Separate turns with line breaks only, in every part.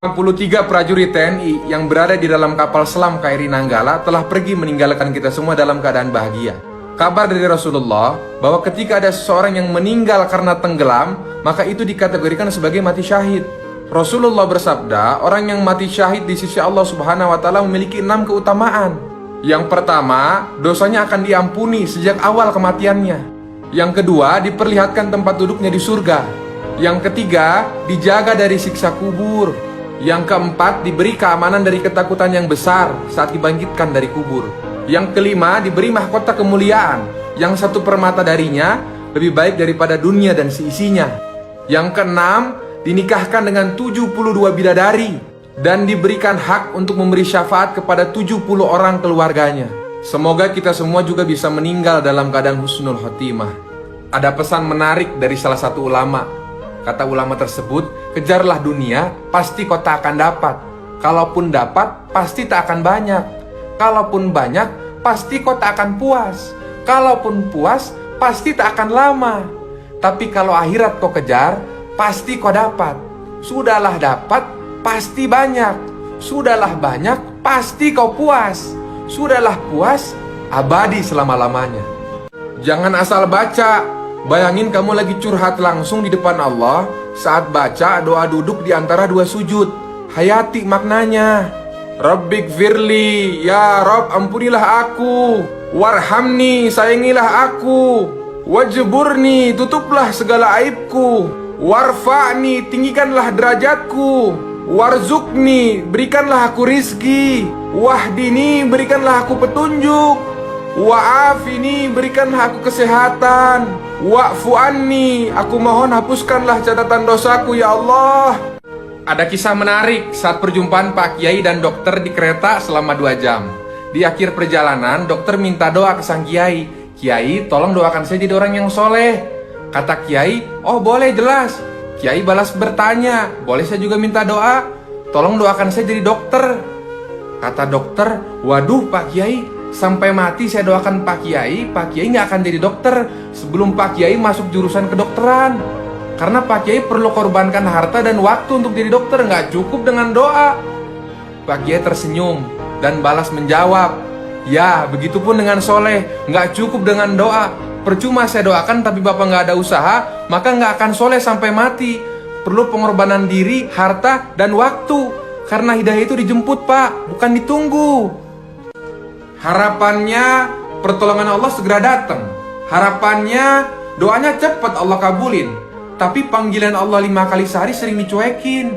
63 prajurit TNI yang berada di dalam kapal selam KRI Nanggala telah pergi meninggalkan kita semua dalam keadaan bahagia. Kabar dari Rasulullah bahwa ketika ada seseorang yang meninggal karena tenggelam, maka itu dikategorikan sebagai mati syahid. Rasulullah bersabda, orang yang mati syahid di sisi Allah Subhanahu wa taala memiliki 6 keutamaan. Yang pertama, dosanya akan diampuni sejak awal kematiannya. Yang kedua, diperlihatkan tempat duduknya di surga. Yang ketiga, dijaga dari siksa kubur. Yang keempat, diberi keamanan dari ketakutan yang besar saat dibangkitkan dari kubur. Yang kelima, diberi mahkota kemuliaan yang 1/4 darinya lebih baik daripada dunia dan seisinya. Yang keenam, dinikahkan dengan 72 bidadari dan diberikan hak untuk memberi syafaat kepada 70 orang keluarganya. Semoga kita semua juga bisa meninggal dalam keadaan husnul khotimah. Ada pesan menarik dari salah satu ulama. Kata ulama tersebut, kejarlah dunia, pasti kau tak akan dapat. Kalaupun dapat, pasti tak akan banyak. Kalaupun banyak, pasti kau tak akan puas. Kalaupun puas, pasti tak akan lama. Tapi kalau akhirat kau kejar, pasti kau dapat. Sudahlah dapat, pasti banyak. Sudahlah banyak, pasti kau puas. Sudahlah puas, abadi selama-lamanya. Jangan asal baca. Bayangin kamu lagi curhat langsung di depan Allah saat baca doa duduk di antara 2 sujud. Hayati maknanya. Rabbik firli, ya Rabb ampunilah aku. Warhamni, sayangilah aku. Wajburni, tutuplah segala aibku. Warfa'ni, tinggikanlah derajatku. Warzukni, berikanlah aku rizki. Wahdini, berikanlah aku petunjuk. Wa'afini, berikanlah aku kesehatan. Wa'fu anni, aku mohon hapuskanlah catatan dosaku ya Allah. Ada kisah menarik saat perjumpaan Pak Kiai dan dokter di kereta selama 2 jam. Di akhir perjalanan, dokter minta doa ke sang Kiai. Kiai, tolong doakan saya jadi orang yang soleh. Kata Kiai, oh boleh jelas. Kiai balas bertanya, boleh saya juga minta doa? Tolong doakan saya jadi dokter. Kata dokter, waduh Pak Kiai, sampai mati saya doakan Pak Kiai nggak akan jadi dokter sebelum Pak Kiai masuk jurusan kedokteran. Karena Pak Kiai perlu korbankan harta dan waktu untuk jadi dokter, nggak cukup dengan doa. Pak Kiai tersenyum dan balas menjawab, ya begitupun dengan soleh, nggak cukup dengan doa. Percuma saya doakan tapi Bapak nggak ada usaha, maka nggak akan soleh sampai mati. Perlu pengorbanan diri, harta, dan waktu. Karena hidayah itu dijemput Pak, bukan ditunggu. Harapannya pertolongan Allah segera datang. Harapannya doanya cepat Allah kabulin. Tapi panggilan Allah 5 kali sehari sering dicuekin.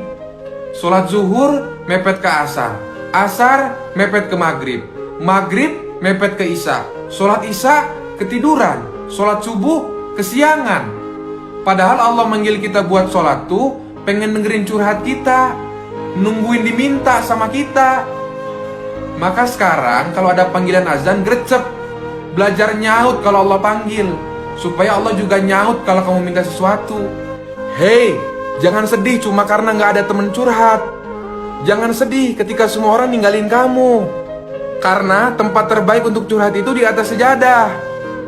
Sholat zuhur mepet ke asar, asar mepet ke maghrib, maghrib mepet ke isya, sholat isya ketiduran, sholat subuh kesiangan. Padahal Allah manggil kita buat sholat tuh pengen dengerin curhat kita, nungguin diminta sama kita. Maka sekarang kalau ada panggilan azan, gercep. Belajar nyaut kalau Allah panggil, supaya Allah juga nyaut kalau kamu minta sesuatu. Hei, jangan sedih cuma karena gak ada temen curhat. Jangan sedih ketika semua orang ninggalin kamu. Karena tempat terbaik untuk curhat itu di atas sejadah.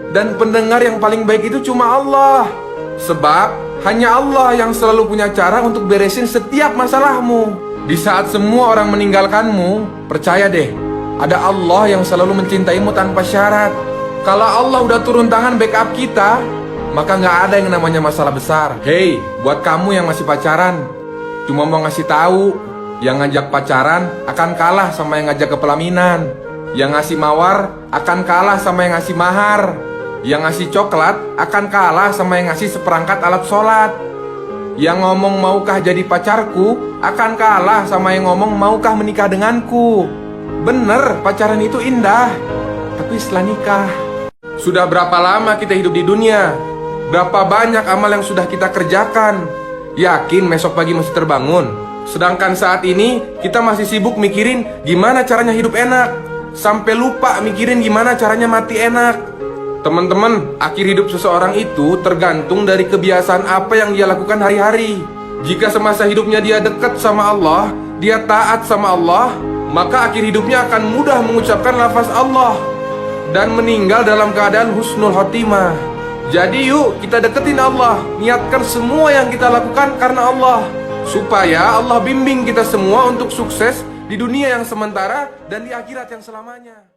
Dan pendengar yang paling baik itu cuma Allah. Sebab hanya Allah yang selalu punya cara untuk beresin setiap masalahmu. Di saat semua orang meninggalkanmu, percaya deh, ada Allah yang selalu mencintaimu tanpa syarat. Kalau Allah udah turun tangan backup kita, maka gak ada yang namanya masalah besar. Hei, buat kamu yang masih pacaran, cuma mau ngasih tahu, yang ngajak pacaran akan kalah sama yang ngajak ke pelaminan. Yang ngasih mawar akan kalah sama yang ngasih mahar. Yang ngasih coklat akan kalah sama yang ngasih seperangkat alat sholat. Yang ngomong maukah jadi pacarku akan kalah sama yang ngomong maukah menikah denganku. Bener, pacaran itu indah, tapi setelah nikah. Sudah berapa lama kita hidup di dunia? Berapa banyak amal yang sudah kita kerjakan? Yakin besok pagi masih terbangun? Sedangkan saat ini kita masih sibuk mikirin gimana caranya hidup enak, sampai lupa mikirin gimana caranya mati enak. Teman-teman, akhir hidup seseorang itu tergantung dari kebiasaan apa yang dia lakukan hari-hari. Jika semasa hidupnya dia dekat sama Allah, dia taat sama Allah, maka akhir hidupnya akan mudah mengucapkan lafaz Allah dan meninggal dalam keadaan husnul khotimah. Jadi yuk kita deketin Allah, niatkan semua yang kita lakukan karena Allah. supaya Allah bimbing kita semua untuk sukses di dunia yang sementara dan di akhirat yang selamanya.